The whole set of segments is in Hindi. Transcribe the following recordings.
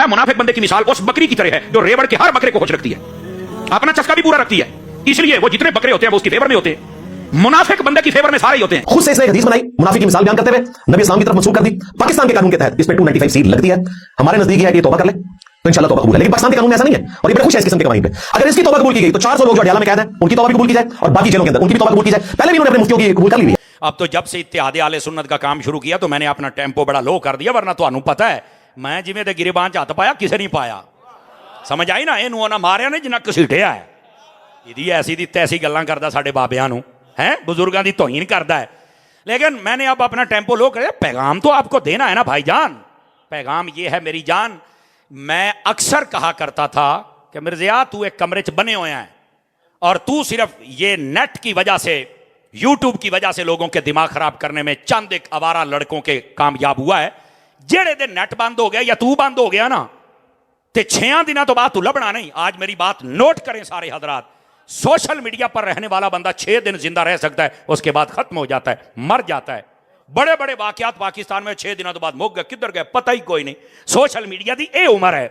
फरमाया मुनाफिक बंदे की मिसाल उस बकरी की तरह है जो रेवड़ के हर बकरे को खुश रखती है, अपना चस्का भी पूरा रखती है, इसलिए वो जितने बकरे होते हैं वो उसकी फेवर में होते हैं। मुनाफिक बंदे की फेवर में सारे ही होते हैं। खुद से इसने एक हदीस बनाई, मुनाफिक की मिसाल बयान करते हुए नबी इस्लाम की तरफ मंसूब कर दी। पाकिस्तान के कानून के तहत इस पे 295 सी लगती है। हमारे नजदीक है कि तौबा कर ले तो इंशाल्लाह तौबा कबूल है, लेकिन पाकिस्तान के कानून में ऐसा नहीं है और ये बड़े खुश है इस किस्म के कवानीन पे। अगर इसकी तौबा कबूल की गई तो 400 लोग जो अडयाला में कैद हैं उनकी तौबा भी कबूल की जाए और बाकी जेलों के अंदर उनकी भी तौबा कबूल की जाए। पहले भी उन्होंने अपने मुफ्तियों की कबूल कर ली है। अब तो जब से इत्तेहाद आले सुन्नत का काम शुरू किया तो मैंने अपना टेम्पो बड़ा लो कर दिया, वरना तो पता है मैं जिमें ते गिरेबान च हथ पाया किसे नहीं पाया। समझ आई ना, इनू ना मारिया ने जिन्ना घसीटिया है। इदी ऐसी दी तैसी गल्लां करदा साडे बाबियां नू है, बुजुर्गां दी तौहीन करदा है। लेकिन मैंने अब अपना टेम्पो लो कर, पैगाम तो आपको देना है ना भाईजान। पैगाम ये है मेरी जान, मैं अक्सर कहा करता था कि मिर्ज़ा तू एक कमरे च बने हुए हैं और तू सिर्फ ये नेट की वजह से, यूट्यूब की वजह से लोगों के दिमाग खराब करने में चंद एक आवारा लड़कों के कामयाब हुआ है। जेड़े दिन नेट बंद हो गया या तू बंद हो गया ना ते 6 दिनों तो बाद तू लभना नहीं। आज मेरी बात नोट करें सारे हजरात, सोशल मीडिया पर रहने वाला बंदा 6 दिन जिंदा रह सकता है, उसके बाद खत्म हो जाता है, मर जाता है। बड़े बड़े वाकयात पाकिस्तान में 6 दिनों तो बाद मुक गए, किधर गए पता ही कोई नहीं। सोशल मीडिया की यह उम्र है।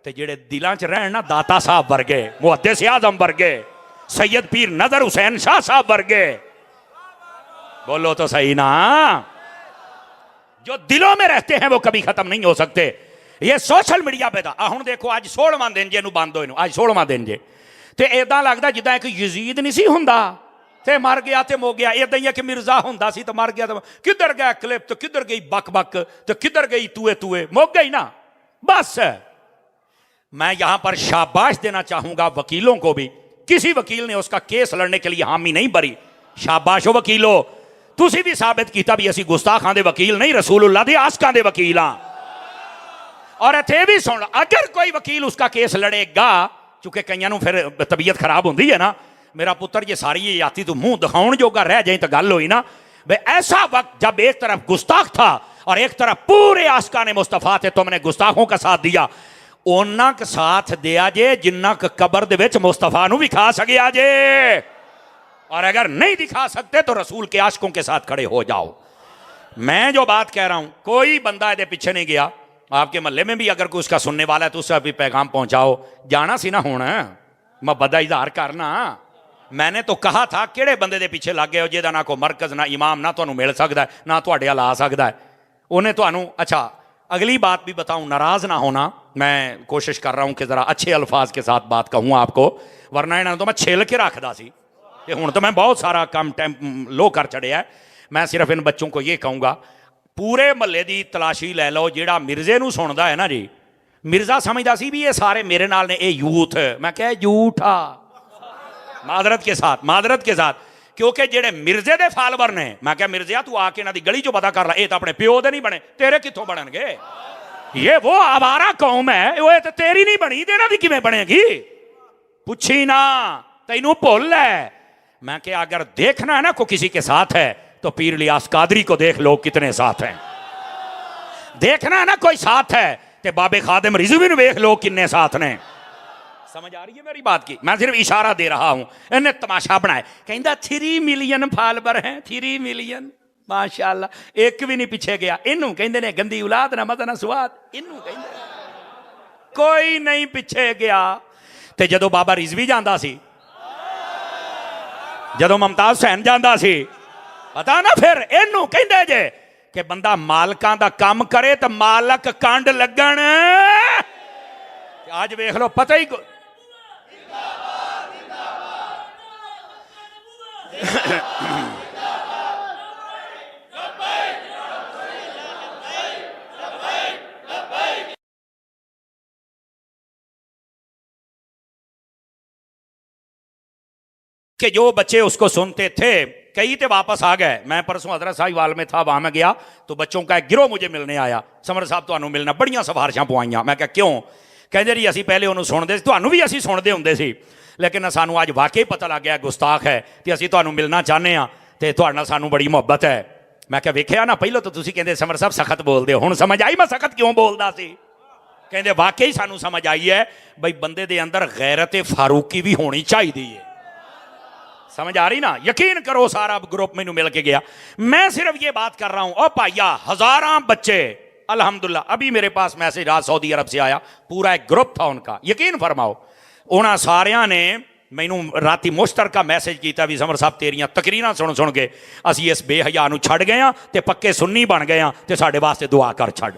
तो जेड़े दिलों च रहन ना, दाता साहब वर्गे, मुहद्दिस आज़म वर्गे, सैयद पीर नजर हुसैन शाह साहब वर्गे, बोलो तो सही ना, जो दिलों में रहते हैं वो कभी खत्म नहीं हो सकते। ये सोशल मीडिया पे था। हुण देखो अज 16वां दिन जे बंद होए, अज 16वां दिन जे, ते इदां लगदा जिद्दां एक यजीद नहीं सी हुंदा ते मर गया ते मुक गया। इदां ही है कि मिर्जा हुंदा सी ते मर गया, तो किधर गया क्लिप, तो किधर गई बक बक, तो किधर गई तुए तुए, मुक गई ना बस। मैं यहां पर शाबाश देना चाहूंगा वकीलों को भी। किसी वकील ने उसका केस लड़ने के लिए हामी नहीं भरी, शाबाश हो वकीलो, तुसी भी साबित किया भी असी गुस्ताखां दे वकील नहीं, रसूलुल्लाह दे आसकां दे वकील हां। और इत्थे भी सुन, अगर कोई वकील उसका केस लड़ेगा, चूंकि कईयां फिर तबीयत खराब होती है ना, मेरा पुत्र ये सारी ये आती तो मुंह दिखाउण जोगा रह जाए तो गल हुई ना। भाई ऐसा वक्त जब एक तरफ गुस्ताख था और एक तरफ पूरे आसका ने मुस्तफा थे, तुमने गुस्ताखों का साथ दिया। ओना का साथ दिया जे जिन्ना कबर दे विच मुस्तफा नूं विखा सकिया जे, और अगर नहीं दिखा सकते तो रसूल के आशिकों के साथ खड़े हो जाओ। मैं जो बात कह रहा हूं, कोई बंदा ये पीछे नहीं गया। आपके महल्ले में भी अगर कोई उसका सुनने वाला है तो उससे अभी पैगाम पहुंचाओ। जाना सी ना होना मोहब्बत का इजहार करना। मैंने तो कहा था किहड़े बंदे दे पीछे लग गए हो जिहदा ना कोई मरकज ना इमाम ना तुहानूं मिल सकता है ना तुहाडे अल आ सकता है। उन्हें तुहानूं अच्छा अगली बात भी बताऊं, नाराज ना होना, मैं कोशिश कर रहा हूं कि जरा अच्छे अल्फाज के साथ बात कहूँ आपको, वरना इन्होंने तो मैं छिल के रखदा सी ते हुण तो मैं बहुत सारा काम टाइम लो कर चढ़िया है। मैं सिर्फ इन बच्चों को ये कहूँगा, पूरे महल्ले की तलाशी लै लो, जिहड़ा मिर्जे नूं सुनदा है ना जी, मिर्जा समझदा सी भी ये सारे मेरे नाल ने, ये यूथ, मैं क्या झूठा, मादरत के साथ, क्योंकि जेड़े मिर्जे दे फॉलोवर ने, मैं क्या मिर्जिया तू आके इन्हां दी गली चो पता कर ला, ये तो अपने प्यो दे नहीं बने, तेरे कित्थों बनणगे? ये वो आवारा कौम है, वो तो तेरी नहीं बनी, ते इन्हां दी किवें बनेगी? पुछी ना, तैनूं भुल है। मैं क्या अगर देखना है ना को किसी के साथ है तो पीर इलियास कादरी को देख लो कितने साथ हैं। देखना है ना कोई साथ है तो बाबे खादिम रिजवी नूं वेख लो कितने साथ ने। समझ आ रही है मेरी बात की? मैं सिर्फ इशारा दे रहा हूं। इन्हें तमाशा बनाया, कहता 3 मिलियन फॉलोवर हैं, 3 मिलियन माशाअल्लाह, एक भी नहीं पीछे गया। इनू कहंदे ने गंदी औलाद ना मजा ना स्वाद, इनू कहंदे कोई नहीं पीछे गया। ते जदों बाबा रिजवी जांदा सी, जदों मुमताज हुसैन जांदा सी, पता ना फिर इनू कहंदे जे कि बंदा मालकां दा काम करे तो मालक कंड लगन। आज वेख लो पता ही कि जो बच्चे उसको सुनते थे कई तो वापस आ गए। मैं परसों हजरत साहिवाल में था, वहां में गया तो बच्चों का एक गिरोह मुझे मिलने आया। समर साहब तुहानू मिलना, बड़ियां सिफारिशां पवाइयां। मैं क्या क्यों? कहते जी असी पहले उन्होंने सुनते, तुहानू भी असी सुनते होंगे सी, लेकिन सानू अज वाकई पता लग गया गुस्ताख है तो असी तुहानू मिलना चाहते हैं, तो तुहाडे नाल सानू बड़ी मुहब्बत है। मैं क्या वेखिया ना, पहले तो तुसीं कहंदे समर साहब सख्त बोलते हो, हुण समझ आई मैं सख्त क्यों बोलदा सी? कहंदे वाकई सानू समझ आई है बई बंदे दे अंदर गैरत फारूकी भी होनी चाहिए है। समझ आ रही ना? यकीन करो सारा ग्रुप मैनू मिल के गया। मैं सिर्फ ये बात कर रहा हूं, ओ भाइया हजारां बच्चे अल्हम्दुलिल्लाह अभी मेरे पास मैसेज आज सऊदी अरब से आया, पूरा एक ग्रुप था उनका, यकीन फरमाओ उन्होंने सारिया ने मैनू राती मुश्तरका मैसेज किया भी समर साहब तेरियां तकरीरां सुन सुन के असी इस बेहया नूं छड़ गए हाँ ते पक्के सुन्नी बन गए हाँ ते साडे वास्ते दुआ कर छड़।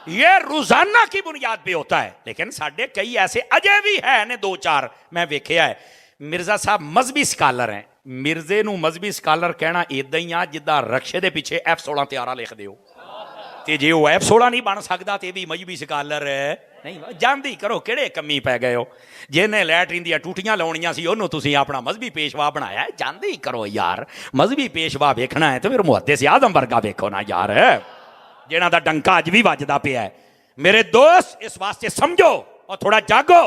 ये रोजाना की बुनियाद पे होता है, लेकिन साडे कई ऐसे अजय भी है ने दो चार मैं वेख्या है। मिर्जा साहब मजहबी स्कालर हैं, मिर्जे नूं मजहबी स्कालर कहना इदां ही आ जिद्दां रक्शे दे पिछे F16 त्यारा लिख दिओ, ते जे वो F16 नहीं बन सकता तो भी मजहबी स्कालर नहीं। जानदी करो किहड़े कमी पै गए हो, जिन्हें लैटरीन दी टूटियां लाउणियां सी ओनू तुसीं अपना मजहबी पेशवा बनाया है। जानदी करो यार, मजहबी पेशवा वेखना है तो फिर मुहद्दिस आज़म वर्गा वेखो ना यार, जिन्हां दा डंका अज भी वजदा पिया है। मेरे दोस्त इस वास्ते समझो और थोड़ा जागो,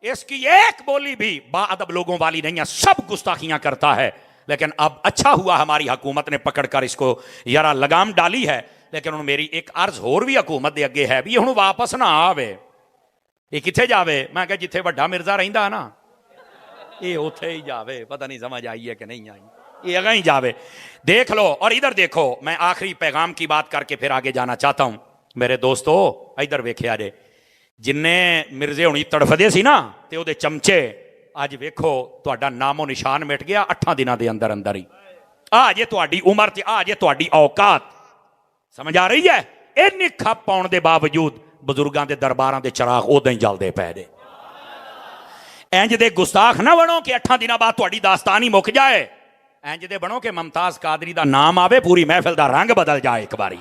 इसकी एक बोली भी बाअदब लोगों वाली नहीं है, सब गुस्ताखियां करता है। लेकिन अब अच्छा हुआ हमारी हुकूमत ने पकड़कर इसको यारा लगाम डाली है। लेकिन हुण मेरी एक अर्ज होर भी हुकूमत के अगे है भी हुण वापस ना आवे, ये किथे जावे? मैं कहा जिथे वड्डा मिर्जा रहिंदा ना ये उथे ही जावे। पता नहीं समझ आई है कि नहीं आई, ये अगर ही जावे। देख लो और इधर देखो, मैं आखिरी पैगाम की बात करके फिर आगे जाना चाहता हूं। मेरे दोस्तों इधर वेख्या जे, जिन्ने मिर्जे हुणी तड़फदे सी ना ते ओदे चमचे अज वेखो तुहाडा नामो निशान मिट गया 8 दिनों के अंदर अंदर ही। आ जे तुहाडी उम्र ते आ जे तुहाडी औकात, समझ आ रही है? इन्नी खप पाउण दे बावजूद बजुर्गों के दरबारां दे चराग उदां ही जलदे पै दे। इंज दे गुस्ताख ना बनो कि 8 दिनों बाद तुहाडी दास्तान ही मुक जाए। इंज दे बनो कि मुमताज कादरी दा नाम आवे, पूरी महफिल दा रंग बदल जाए एक बारी।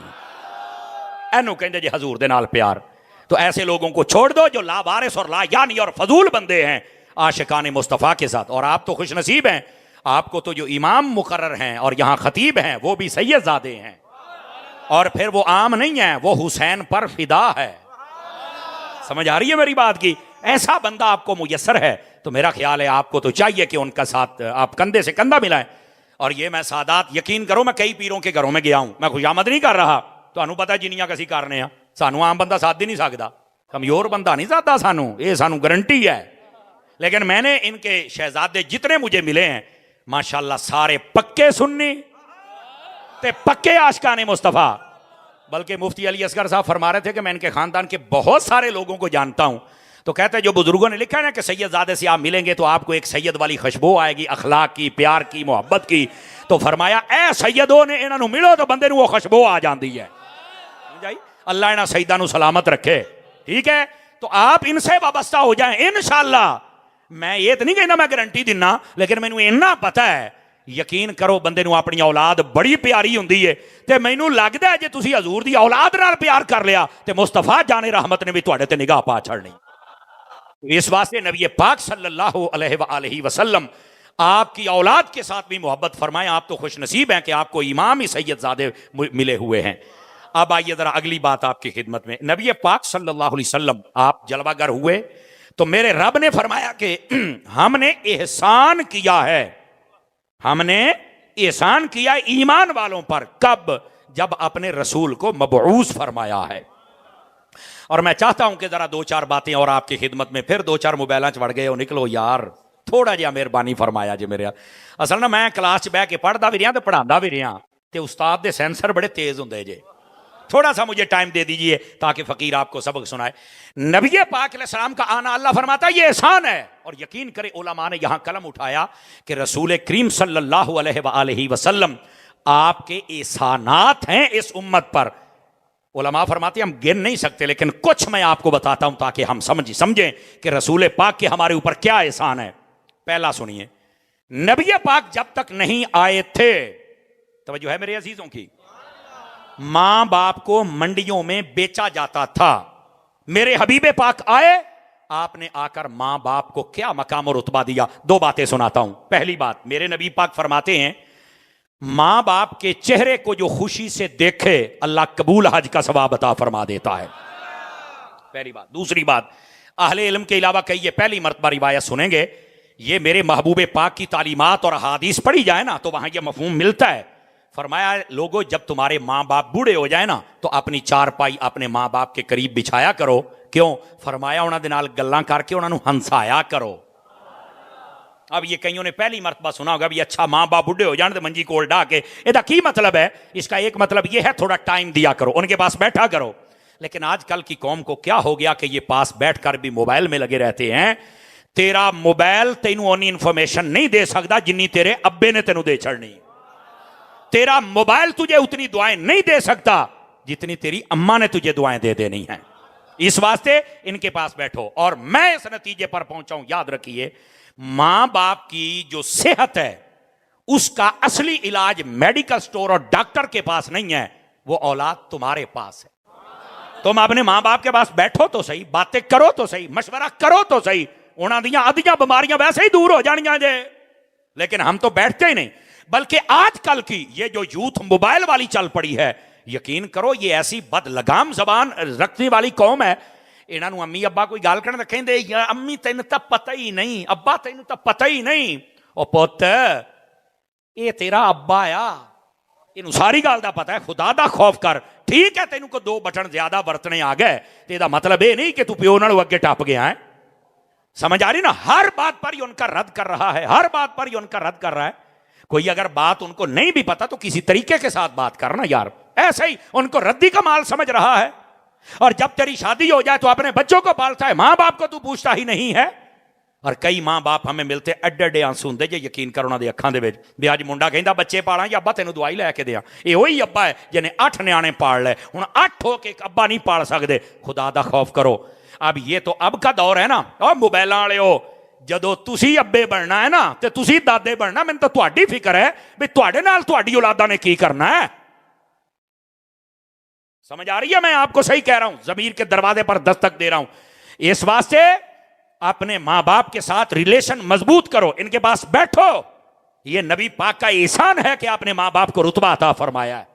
एनू कहंदे जे हजूर दे नाल प्यार। तो ऐसे लोगों को छोड़ दो जो लावारिस और लायानी और फजूल बंदे हैं आशिकाने मुस्तफ़ा के साथ। और आप तो खुश नसीब हैं, आपको तो जो इमाम मुकर्रर हैं और यहाँ खतीब हैं वो भी सैयदजादे हैं, और फिर वो आम नहीं है, वो हुसैन पर फिदा है। समझ आ रही है मेरी बात की? ऐसा बंदा आपको मुयस्सर है तो मेरा ख्याल है आपको तो चाहिए कि उनका साथ आप कंधे से कंधा मिलाएं। और ये मैं सादात, यकीन करो मैं कई पीरों के घरों में गया हूं, मैं खुशामद नहीं कर रहा, तो पता जिन्नियां कसी करने आ, सानू आम बंदा साथ ही नहीं सकता, कमजोर बंदा नहीं साधा सानू, ये सानू गारंटी है। लेकिन मैंने इनके शहजादे जितने मुझे मिले हैं माशाल्लाह सारे पक्के सुन्नी ते पक्के आशिकाने मुस्तफ़ा। बल्कि मुफ्ती अली असगर साहब फरमा रहे थे कि मैं इनके खानदान के बहुत सारे लोगों को जानता हूं, तो कहते हैं जो बुजुर्गों ने लिखा है ना कि सैयदजादे से आप मिलेंगे तो आपको एक सैयद वाली खुशबू आएगी, अखलाक की, प्यार की, मोहब्बत की। तो फरमाया ए सैयदों ने इन्हों मिलो तो बंदे वो खुशबू आ जाती है। अल्लाह इन्होंने सईदा सलामत रखे, ठीक है? तो आप इनसे वाबस्ता हो जाएं इंशाअल्लाह। मैं ये तो नहीं कहना मैं गारंटी दिना, लेकिन मैनू इन्ना पता है, यकीन करो बंदे नू अपनी औलाद बड़ी प्यारी हुंदी है। ते मैनू लगदा है जे तुसी हजूर दी औलाद नाल प्यार कर लिया ते मुस्तफा जाने रहमत ने भी तुहाडे ते निगाह पा छड़नी। इस वास्ते नबी पाक सल्लल्लाहु अलैहि वसल्लम आपकी औलाद के साथ भी मोहब्बत फरमाए। आप तो खुश नसीब हैं कि आपको इमाम ही सैयदजादे मिले हुए हैं। अब आइए जरा अगली बात आपकी खिदमत में। नबी पाक सल्लल्लाहु अलैहि वसल्लम आप जलवागर हुए तो मेरे रब ने फरमाया कि हमने एहसान किया है, हमने एहसान किया ईमान वालों पर। कब? जब अपने रसूल को मबऊस फरमाया है। और मैं चाहता हूं कि जरा दो चार बातें और आपकी खिदमत में, फिर दो चार मोबाइल च वड़ गए हो, निकलो यार, थोड़ा जिहा मेहरबानी फरमाया जी मेरे। असल ना मैं क्लास च बह के पढ़ता भी रहा तो पढ़ाता भी रहा, तो उस्ताद के सेंसर बड़े तेज होंगे जे। थोड़ा सा मुझे टाइम दे दीजिए ताकि फकीर आपको सबक सुनाए। नबी पाक अलैहिस्सलाम का आना अल्लाह फरमाता है ये एहसान है। और यकीन करे उलमा ने यहां कलम उठाया कि रसूल करीम सल्लल्लाहु अलैहि वसल्लम आपके एहसानात हैं इस उम्मत पर। उलमा फरमाते हम गिन नहीं सकते, लेकिन कुछ मैं आपको बताता हूं ताकि हम समझें कि रसूल पाक के हमारे ऊपर क्या एहसान है। पहला सुनिए, नबी पाक जब तक नहीं आए थे, तवज्जो है मेरे अजीजों की, मां बाप को मंडियों में बेचा जाता था। मेरे हबीबे पाक आए, आपने आकर मां बाप को क्या मकाम और रुतबा दिया। दो बातें सुनाता हूं। पहली बात, मेरे नबी पाक फरमाते हैं मां बाप के चेहरे को जो खुशी से देखे अल्लाह कबूल हज का सवाब अता फरमा देता है। पहली बात। दूसरी बात, अहले इल्म के अलावा कई ये पहली मर्तबा रिवायत सुनेंगे, ये मेरे महबूबे पाक की तालीमात और हादीस पढ़ी जाए ना तो वहां यह मफहूम मिलता है। फरमाया लोगो जब तुम्हारे माँ बाप बूढ़े हो जाए ना तो अपनी चारपाई अपने माँ बाप के करीब बिछाया करो। क्यों? फरमाया उन्हां दे नाल गल्लां करके उन्हां नूं हंसाया करो। अब ये कईयों ने पहली मरतबा सुना होगा भी अच्छा माँ बाप बुढ़े हो जाने तो मंजी कोल ढा के, ਇਹਦਾ की मतलब है? इसका एक मतलब ये है थोड़ा टाइम दिया करो, उनके पास बैठा करो। लेकिन आजकल की कौम को क्या हो गया कि ये पास बैठकर भी मोबाइल में लगे रहते हैं। तेरा मोबाइल तेनू ओनी इंफॉर्मेशन नहीं दे सकता जिन्नी तेरे अब्बे ने तेनू दे छड़नी। तेरा मोबाइल तुझे उतनी दुआएं नहीं दे सकता जितनी तेरी अम्मा ने तुझे दुआएं दे देनी है। इस वास्ते इनके पास बैठो। और मैं इस नतीजे पर पहुंचा हूं, याद रखिए, मां बाप की जो सेहत है उसका असली इलाज मेडिकल स्टोर और डॉक्टर के पास नहीं है, वो औलाद तुम्हारे पास है। तुम अपने मां बाप के पास बैठो तो सही, बातें करो तो सही, मशवरा करो तो सही, उन्हां दियां आदियां बीमारियां वैसे ही दूर हो जानियां जे। लेकिन हम तो बैठते ही नहीं। बल्कि आजकल की ये जो यूथ मोबाइल वाली चल पड़ी है, यकीन करो ये ऐसी बदलगाम जबान रखने वाली कौम है। इन्हां नूं अम्मी अब्बा कोई गल करन तां कहंदे अम्मी तैनूं तां पता ही नहीं, अब्बा तैनूं तां पता ही नहीं। ओ पुत्त, ये तेरा अब्बा आ, इनू सारी गल दा पता है। खुदा दा खौफ कर। ठीक है तेनू को 2 बटन ज्यादा वरतने आ गए तो इसदा मतलब ये नहीं कि तू प्यो नालों अगे टप गया है। समझ आ रही ना? हर बात पर ही उनका रद्द कर रहा है, हर बात पर ही उनका रद्द कर रहा है। कोई अगर बात उनको नहीं भी पता तो किसी तरीके के साथ बात करना यार। ऐसे ही उनको रद्दी का माल समझ रहा है। और जब तेरी शादी हो जाए तो अपने बच्चों को पालता है, मां बाप को तू पूछता ही नहीं है। और कई मां बाप हमें मिलते एडे एडे आंसू होंगे जे यकीन करो उन्होंने अखां दे विच भी अज मुंडा कहंदा बच्चे पाला या अब्बा तेनू दवाई लैके दियां। ये वही अब्बा है जिन्हें 8 न्याणे पाल ले, हुण 8 होके एक अब्बा नहीं पाल सकते। खुदा दा खौफ करो। अब ये तो अब का दौर है ना। और मोबाइल वाले हो, जदों तुसी अब्बे बनना है ना ते तुसी दादे बनना, मैनूं तां तुहाडी फिक्र है भी तुहाडे नाल तुहाडी औलादा ने की करना है। समझ आ रही है? मैं आपको सही कह रहा हूं, जमीर के दरवाजे पर दस्तक दे रहा हूं। इस वास्ते अपने मां बाप के साथ रिलेशन मजबूत करो, इनके पास बैठो। यह नबी पाक का एहसान है कि आपने मां बाप को रुतबा अता फरमाया है।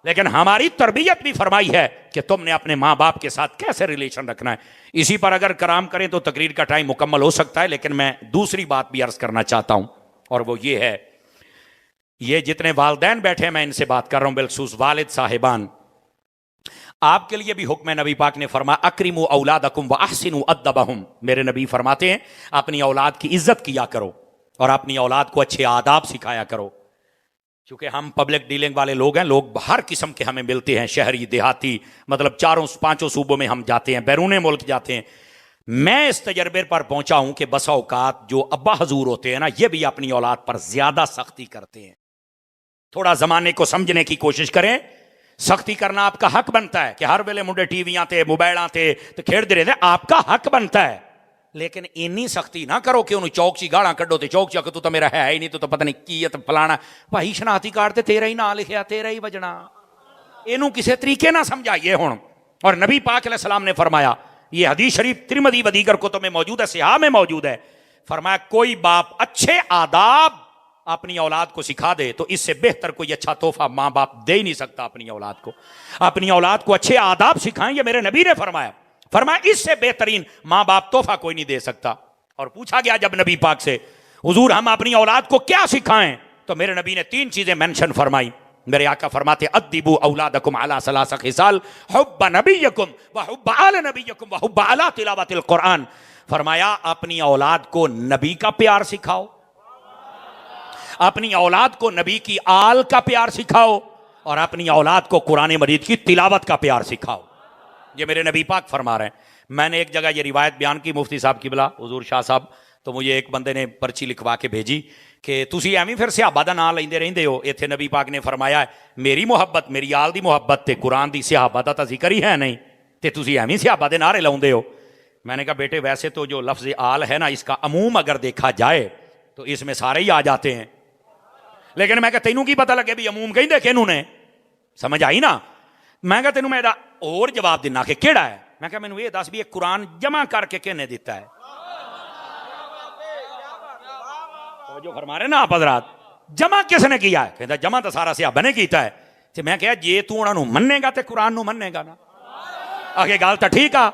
लेकिन हमारी तरबियत भी फरमाई है कि तुमने अपने मां बाप के साथ कैसे रिलेशन रखना है। इसी पर अगर कराम करें तो तकरीर का टाइम मुकम्मल हो सकता है, लेकिन मैं दूसरी बात भी अर्ज करना चाहता हूं, और वो ये है, ये जितने वालिदैन बैठे हैं मैं इनसे बात कर रहा हूं, बिलखसूस वालिद साहिबान, आपके लिए भी हुक्म नबी पाक ने फरमाया अक्रिमु औलादकुम व अहसिनु अद्दबहुम। मेरे नबी फरमाते हैं अपनी औलाद की इज्जत किया करो और अपनी औलाद को अच्छे आदाब सिखाया करो। क्योंकि हम पब्लिक डीलिंग वाले लोग हैं, लोग हर किस्म के हमें मिलते हैं, शहरी देहाती, मतलब 4-5 सूबों में हम जाते हैं, बैरून मुल्क जाते हैं। मैं इस तजर्बे पर पहुंचा हूं कि बसा औकात जो अब्बा हजूर होते हैं ना, ये भी अपनी औलाद पर ज्यादा सख्ती करते हैं। थोड़ा जमाने को समझने की कोशिश करें। सख्ती करना आपका हक बनता है कि हर वेले मुंडे टीवियां ते मोबाइलां ते तो खेड़ते रहते, आपका हक बनता है। लेकिन इन्नी सख्ती ना करो कि उन्होंने चौक ची गालां कड्डो ते चौक च तू तो मेरा है ही नहीं, तू तो पता नहीं की है, तो फलाना भाई शनाख्ती कार्ड ते तेरा ही ना लिखा, तेरा ही वजना। इनू किसी तरीके ना समझाइए हुण। और नबी पाक अलैहिस्सलाम ने फरमाया, ये हदीस शरीफ तिरमिज़ी व दीगर कुतुब में मौजूद है, सिहा में मौजूद है, फरमाया कोई बाप अच्छे आदाब अपनी औलाद को सिखा दे तो इससे बेहतर कोई अच्छा तोहफा मां बाप दे ही नहीं सकता अपनी औलाद को। अपनी औलाद को अच्छे आदाब सिखाएं, ये मेरे नबी ने फरमाया। फरमाया इससे बेहतरीन मां बाप तोहफा कोई नहीं दे सकता। और पूछा गया जब नबी पाक से, हुजूर हम अपनी औलाद को क्या सिखाएं, तो मेरे नबी ने 3 चीजें मेंशन फरमाई। मेरे आका फरमाते अद्दिबू औलादकुम अला सलासा खिसाल हुब्ब नबियकुम व हुब्ब आल नबियकुम व हुब्ब अला तिलावतिल कुरान। फरमाया अपनी औलाद को नबी का प्यार सिखाओ, अपनी औलाद को नबी की आल का प्यार सिखाओ, और अपनी औलाद को कुरान मजीद की तिलावत का प्यार सिखाओ। ये मेरे नबी पाक फरमा रहे हैं। मैंने एक जगह ये रिवायत बयान की मुफ्ती साहब की बिला हुजूर शाह साहब, तो मुझे एक बंदे ने पर्ची लिखवा के भेजी कि तुसी एवं फिर सहाबा का नाम लेंदे रहंदे हो, इत्थे नबी पाक ने फरमाया है मेरी मुहब्बत, मेरी आल दी मुहब्बत ते कुरान दी सहाबा दा तां जिक्र ही है नहीं, ते तुसी एवं सहाबा दे नारे लाउंदे हो। मैंने कहा बेटे वैसे तो जो लफ्ज़ आल है ना, इसका अमूम अगर देखा जाए तो इसमें सारे ही आ जाते हैं। लेकिन मैं तेनू की पता लगे भी अमूम कहिंदे किहनू ने, समझ आई ना? मैं तेनू मैं और जवाब दिना कि केड़ा है। मैं कहा मैनू ये दस भी एक कुरान जमा करके किहने दिता है। तो जो फरमा रहे ना आप हज़रात, जमा किसने किया है? कहता जमा तो सारा सहाबा ने किया है। तो मैं कहा जे तू उन्होंने मन्नेगा तो कुरान नू मन्नेगा ना। आगे गल तो ठीक आ।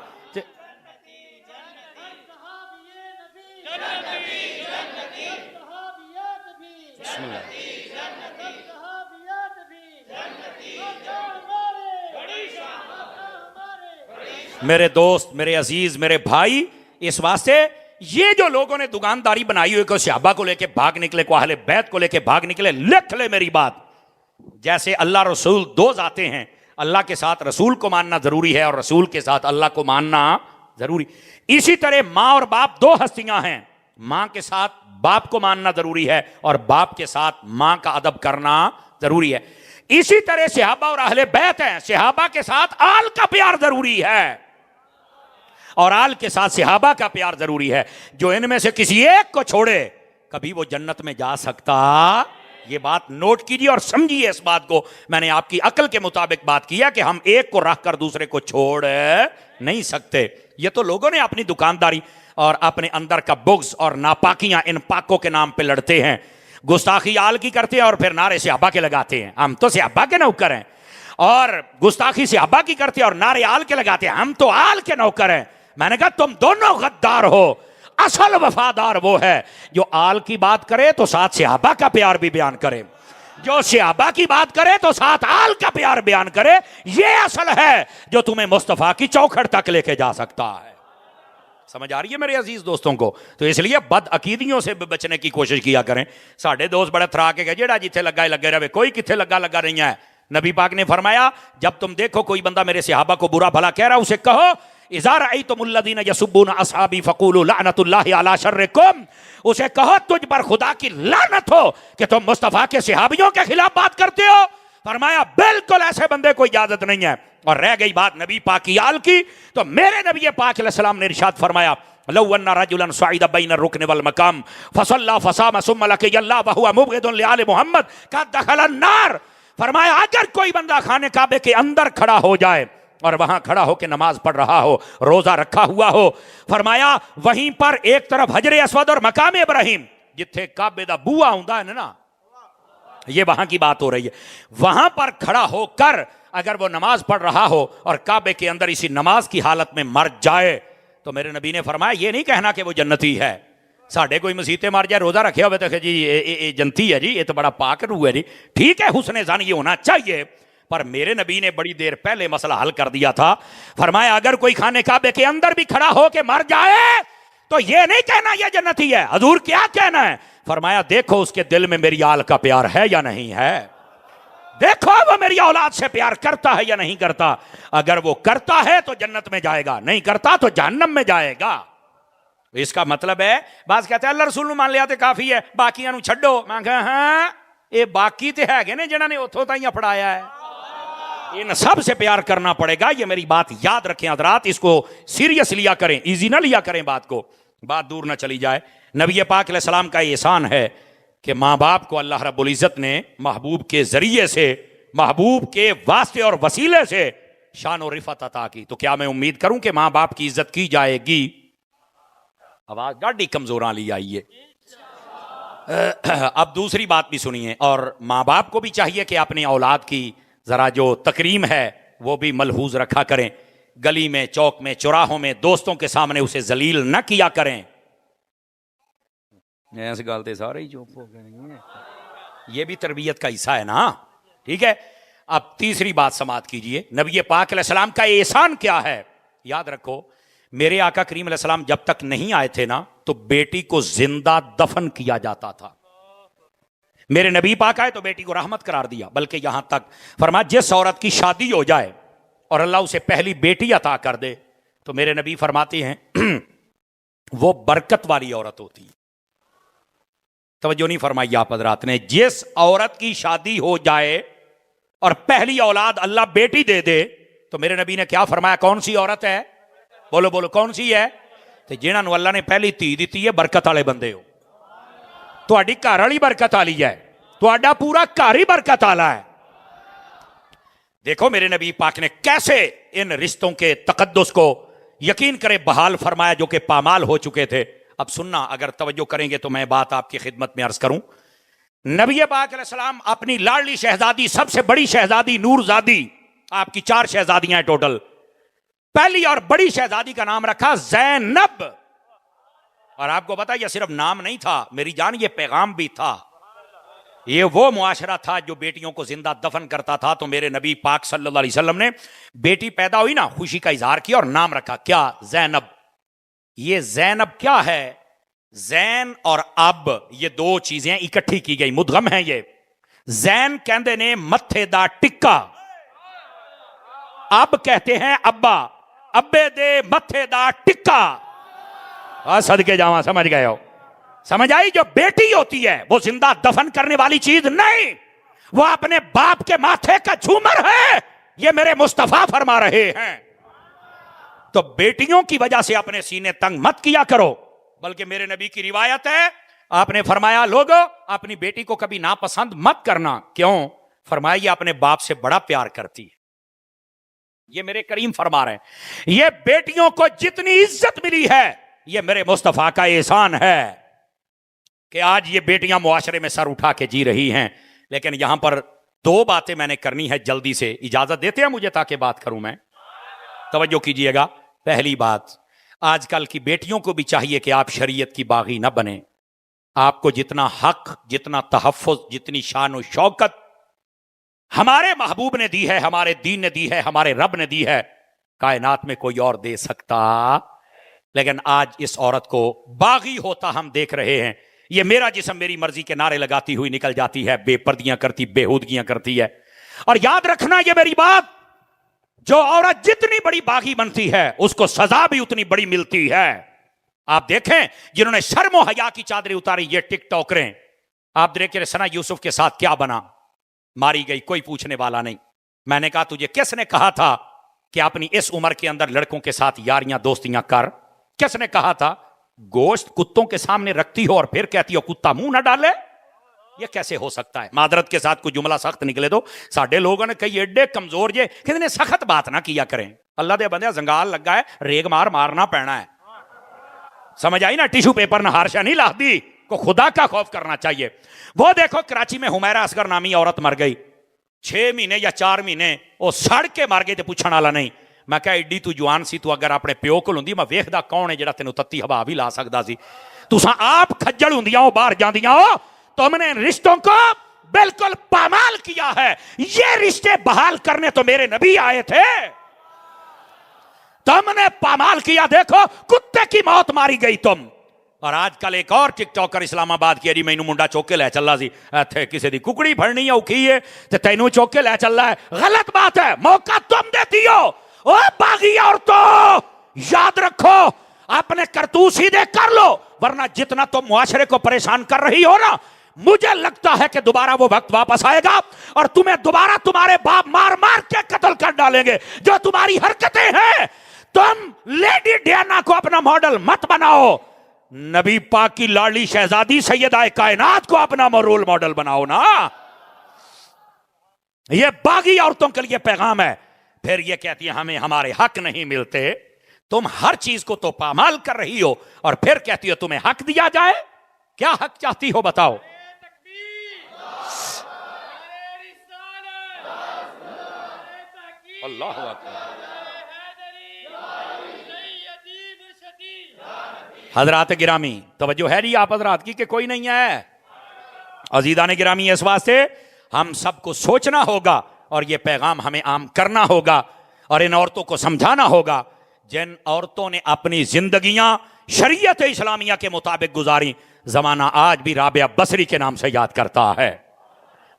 मेरे दोस्त, मेरे अजीज, मेरे भाई, इस वास्ते ये जो लोगों ने दुकानदारी बनाई हुई को सहाबा को लेके भाग निकले, को अहले बैत को लेके भाग निकले, लिख ले मेरी बात। जैसे अल्लाह रसूल दो जाते हैं, अल्लाह के साथ रसूल को मानना जरूरी है और रसूल के साथ अल्लाह को मानना जरूरी। इसी तरह माँ और बाप दो हस्तियां हैं, माँ के साथ बाप को मानना जरूरी है और बाप के साथ माँ का अदब करना जरूरी है। इसी तरह सहाबा और अहले बैत हैं, सहाबा के साथ आल का प्यार जरूरी है और आल के साथ सहाबा का प्यार जरूरी है। जो इनमें से किसी एक को छोड़े कभी वो जन्नत में जा सकता। ये बात नोट कीजिए और समझिए इस बात को। मैंने आपकी अकल के मुताबिक बात किया कि हम एक को रख कर दूसरे को छोड़ नहीं सकते। ये तो लोगों ने अपनी दुकानदारी और अपने अंदर का बुग्ज और नापाकियां इन पाकों के नाम पे लड़ते हैं, गुस्ताखी आल की करते हैं और फिर नारे सहाबा के लगाते हैं। हम तो सहाबा के नौकर हैं और गुस्ताखी सहाबा की करते हैं और नारे आल के लगाते हैं। हम तो आल के नौकर हैं। मैंने कहा तुम दोनों गद्दार हो। असल वफादार वो है जो आल की बात करे तो साथ सहाबा का प्यार भी बयान करे, जो सहाबा की बात करे तो साथ आल का प्यार बयान करे। ये असल है जो तुम्हें मुस्तफा की चौखट तक लेके जा सकता है। समझ आ रही है मेरे अजीज दोस्तों को? तो इसलिए बद अकीदियों से बचने की कोशिश किया करें। साढ़े दोस्त बड़े थरा के गए जेड़ा जिथे लगा लगे रहे, कोई किथे लगा लगा नहीं है। नबी पाक ने फरमाया जब तुम देखो कोई बंदा मेरे सहाबा को बुरा भला कह रहा है, उसे कहो इज़ा रअयतुमुल्लज़ीना यसुब्बूना अस्हाबी फक़ूलू लअनतुल्लाहि अला शर्रिकुम। उसे कहो तुझ पर खुदा की लानत हो कि तुम मुस्तफा के सहाबियों के खिलाफ बात करते हो। फरमाया बिल्कुल ऐसे बंदे को इजाजत नहीं है। और रह गई बात नबी पाक की आल की, तो मेरे नबी पाक अलैहिस्सलाम ने इरशाद फरमाया लौ अन्ना रजुलन सअदा बैन रुकन वल मकाम फसल्ला फसामा सुम्मा लक़ियल्लाह व हुवा मुबग़िदुन लिआल मुहम्मद का दखल अन्नार। फरमाया अगर कोई बंदा खाने काबे के अंदर खड़ा हो जाए और वहां खड़ा होकर नमाज पढ़ रहा हो, रोजा रखा हुआ हो, फरमाया वहीं पर एक तरफ हजरे अस्वद और मकाम इब्राहिम जिथे काबे दा बूआ हुंदा है ना, ये वहां की बात हो रही है, वहां पर खड़ा होकर अगर वो नमाज पढ़ रहा हो और काबे के अंदर इसी नमाज की हालत में मर जाए, तो मेरे नबी ने फरमाया ये नहीं कहना कि वो जन्नती है। साढ़े कोई मसीते मार जाए, रोजा रखे हुए तो जी ये जन्नती है जी, ये तो बड़ा पाक रूह है जी। ठीक है, हुस्ने ज़न ये होना चाहिए, पर मेरे नबी ने बड़ी देर पहले मसला हल कर दिया था। फरमाया अगर कोई खाने काबे के अंदर भी खड़ा हो के मर जाए तो ये नहीं कहना ये जन्नती है। हजूर क्या कहना है? फरमाया देखो उसके दिल में मेरी आल का प्यार है या नहीं है, देखो वो मेरी औलाद से प्यार करता है या नहीं करता। अगर वो करता है तो जन्नत में जाएगा, नहीं करता तो जहन्नम में जाएगा। इसका मतलब है बात कहते हैं अल्लाह रसूल मान लिया तो काफी है, बाकियां नु छड्डो। मैं कहा हाँ ये बाकी तो है ने जिन्होंने उथों ताईं अपनाया है, इन सब से प्यार करना पड़ेगा। ये मेरी बात याद रखें हज़रात, इसको सीरियस लिया करें, इजी ना लिया करें बात को, बात दूर ना चली जाए। नबी पाक अलैहिस्सलाम का एहसान है कि माँ बाप को अल्लाह रब्बुल इज़्ज़त ने महबूब के जरिए से, महबूब के वास्ते और वसीले से शान और रिफत अता की। तो क्या मैं उम्मीद करूं कि माँ बाप की इज्जत की जाएगी? आवाज गाड़ी कमजोर आ ली आई है। अब दूसरी बात भी सुनिए, और माँ बाप को भी चाहिए कि अपनी औलाद की जरा जो तकरीम है वो भी मलहूज रखा करें। गली में, चौक में, चौराहों में, दोस्तों के सामने उसे जलील न किया करें। ऐसे गलते सारे ही चुप हो गए, ये भी तरबियत का हिस्सा है ना, ठीक है। अब तीसरी बात समाप्त कीजिए, नबी पाक अलैहिस्सलाम का एहसान क्या है? याद रखो मेरे आका करीम अलैहिस्सलाम जब तक नहीं आए थे ना, तो बेटी को जिंदा दफन किया जाता था। मेरे नबी पाक आए तो बेटी को रहमत करार दिया, बल्कि यहां तक फरमाया जिस औरत की शादी हो जाए और अल्लाह उसे पहली बेटी अता कर दे, तो मेरे नबी फरमाते हैं वो बरकत वाली औरत होती है। तवज्जो नहीं फरमाई आप हज़रात ने? जिस औरत की शादी हो जाए और पहली औलाद अल्लाह बेटी दे दे, तो मेरे नबी ने क्या फरमाया? कौन सी औरत है? बोलो बोलो कौन सी है? तो जिन्होंने अल्लाह ने पहली धी दी है बरकत वाले बंदे हो। तुहाडी घर वाली बरकत वाली है, तुहाडा पूरा घर ही बरकत वाला है। देखो मेरे नबी पाक ने कैसे इन रिश्तों के तकद्दुस को यकीन करे बहाल फरमाया जो कि पामाल हो चुके थे। अब सुनना, अगर तवज्जो करेंगे तो मैं बात आपकी खिदमत में अर्ज करूं। नबी पाक अलैहिस्सलाम अपनी लाडली शहजादी, सबसे बड़ी शहजादी नूरजादी, आपकी 4 शहजादियां हैं टोटल, पहली और बड़ी शहजादी का नाम रखा ज़ैनब। और आपको पता यह सिर्फ नाम नहीं था मेरी जान, ये पैगाम भी था। ये वो मुआशरा था जो बेटियों को जिंदा दफन करता था। तो मेरे नबी पाक सल्लल्लाहु अलैहि वसल्लम ने बेटी पैदा हुई ना, खुशी का इजहार किया और नाम रखा क्या? ज़ैनब। ये जैनब क्या है? जैन और अब ये दो चीजें इकट्ठी की गई, मुदगम है ये। जैन कहते ने मत्थे दा टिक्का, अब कहते हैं अब्बा, अब्बे दे मत्थे दा टिक्का। सदके जावा, समझ गए हो? समझ आई? जो बेटी होती है वो जिंदा दफन करने वाली चीज नहीं, वो अपने बाप के माथे का झूमर है, ये मेरे मुस्तफा फरमा रहे हैं। तो बेटियों की वजह से अपने सीने तंग मत किया करो, बल्कि मेरे नबी की रिवायत है, आपने फरमाया लोगों अपनी बेटी को कभी नापसंद मत करना। क्यों? फरमाया ये अपने बाप से बड़ा प्यार करती है। ये मेरे करीम फरमा रहे हैं। ये बेटियों को जितनी इज्जत मिली है ये मेरे मुस्तफा का एहसान है कि आज ये बेटियां मुआशरे में सर उठा के जी रही हैं। लेकिन यहां पर दो बातें मैंने करनी है जल्दी से, इजाजत देते हैं मुझे ताकि बात करूं मैं? तवज्जो कीजिएगा। पहली बात, आजकल की बेटियों को भी चाहिए कि आप शरीयत की बागी ना बने। आपको जितना हक, जितना तहफ़्फ़ुज़, जितनी शान और शौकत हमारे महबूब ने दी है, हमारे दीन ने दी है, हमारे रब ने दी है, कायनात में कोई और दे सकता। लेकिन आज इस औरत को बागी होता हम देख रहे हैं। ये मेरा जिस्म मेरी मर्जी के नारे लगाती हुई निकल जाती है, बेपर्दियां करती, बेहूदगियां करती है। और याद रखना ये मेरी बात, जो औरत जितनी बड़ी बागी बनती है उसको सजा भी उतनी बड़ी मिलती है। आप देखें जिन्होंने शर्म और हया की चादरें उतारी, ये टिकटॉकरें। आप देखें सना यूसुफ के साथ क्या बना, मारी गई, कोई पूछने वाला नहीं। मैंने कहा तुझे किसने कहा था कि अपनी इस उम्र के अंदर लड़कों के साथ यारियां दोस्तियां कर? किसने कहा था? गोश्त कुत्तों के सामने रखती हो और फिर कहती हो कुत्ता मुंह ना डाले, ये कैसे हो सकता है? मादरत के साथ कोई जुमला सख्त निकले तो साडे लोगों ने कई एडे कमजोर जे कितने सख्त बात ना किया करें। अल्लाह दे बंदे जंगाल लगा है, रेग मार मारना पैना है। समझ आई ना? टिश्यू पेपर ना हारशा नहीं लादी को खुदा का खौफ करना चाहिए। वो देखो कराची में हुमैरा असगर नामी औरत मर गई, 6 महीने या 4 महीने वो सड़ के मर गई, तो पूछने वाला नहीं। मैं कहा एडी तू जवान सी, तू अगर अपने प्यो को हुंदी मैं वेखदा कौन है जिहड़ा तेनों तत्ती हवा भी ला सकदा सी। तुसां आप खज्जल हुंदियां हो, बाहर जांदियां हो, तुमने रिश्तों को बिल्कुल पामाल किया है। ये रिश्ते बहाल करने तो मेरे नबी आए थे, तुमने पामाल किया। देखो कुत्ते की मौत मारी गई तुम। और आजकल एक और टिकटॉकर इस्लामाबाद की, मैनू मुंडा चौक के लै चला सी, इत्थे किसी दी कुकड़ी फड़नी है औखी है ते तैनू चौक के लै चला है। गलत बात है, मौका तुम देती हो। ओ बागी औरतों, याद रखो अपने करतूत सीधे कर लो, वरना जितना तुम मुआशरे को परेशान कर रही हो ना, मुझे लगता है कि दोबारा वो वक्त वापस आएगा और तुम्हें दोबारा तुम्हारे बाप मार मार के कत्ल कर डालेंगे। जो तुम्हारी हरकतें हैं, तुम लेडी डियाना को अपना मॉडल मत बनाओ, नबी पाक की लाडली शहजादी सैयदा कायनात को अपना रोल मॉडल बनाओ ना। ये बागी औरतों के लिए पैगाम है। फिर ये कहती है हमें हमारे हक नहीं मिलते। तुम हर चीज को तो पामाल कर रही हो और फिर कहती हो तुम्हें हक दिया जाए। क्या हक चाहती हो बताओ? अल्लाह अकबर। हजरात गिरामी, तवज्जो है नहीं आप हजरात की कि कोई नहीं है? अजीदा ने गिरामी, इस वास्ते हम सबको सोचना होगा और यह पैगाम हमें आम करना होगा और इन औरतों को समझाना होगा जिन औरतों ने अपनी जिंदगियां शरीयत इस्लामिया के मुताबिक गुजारी। जमाना आज भी राबिया बसरी के नाम से याद करता है।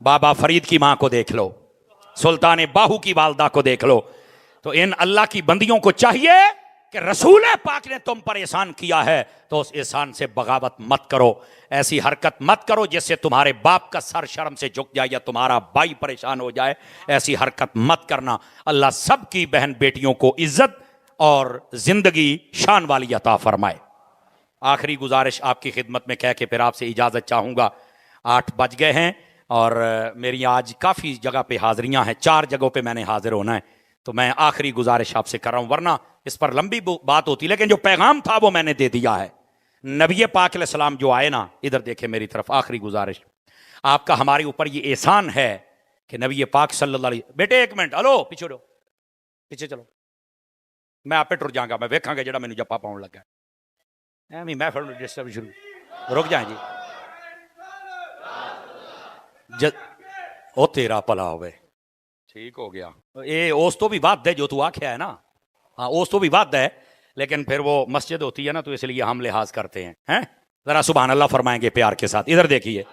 बाबा फरीद की मां को देख लो, सुल्तान बाहू की वालदा को देख लो। तो इन अल्लाह की बंदियों को चाहिए कि रसूल पाक ने तुम पर एहसान किया है तो उस एहसान से बगावत मत करो, ऐसी हरकत मत करो जिससे तुम्हारे बाप का सर शर्म से झुक जाए या तुम्हारा भाई परेशान हो जाए। ऐसी हरकत मत करना। अल्लाह सबकी बहन बेटियों को इज्जत और जिंदगी शान वाली अता फरमाए। आखिरी गुजारिश आपकी खिदमत में कह के फिर आपसे इजाजत चाहूंगा। 8 बज गए हैं और मेरी आज काफ़ी जगह पे हाजिरियां हैं, 4 जगहों पे मैंने हाजिर होना है। तो मैं आखिरी गुजारिश आपसे कर रहा हूं, वरना इस पर लंबी बात होती, लेकिन जो पैगाम था वो मैंने दे दिया है। नबी पाक अलैहिस्सलाम जो आए ना, इधर देखे मेरी तरफ, आखिरी गुजारिश आपका हमारे ऊपर ये एहसान है कि नबी पाक सल्लल्लाहु अलैहि। बेटे 1 मिनट, हेलो पीछे रहो, पीछे चलो, मैं आपे टुर जाऊंगा, मैं वेखांगा जेड़ा मैनू जप्पा पाउन लगा एवं मैं फिर डिस्टर्ब शुरू। रुक जाए जी, ओ तेरा भला होवे, ठीक हो गया। ये उस तो भी वध है जो तू आख्या है ना, हाँ उस तो भी वध है, लेकिन फिर वो मस्जिद होती है ना, तो इसलिए हम लिहाज करते हैं। जरा सुभान अल्लाह फरमाएंगे प्यार के साथ। इधर देखिए,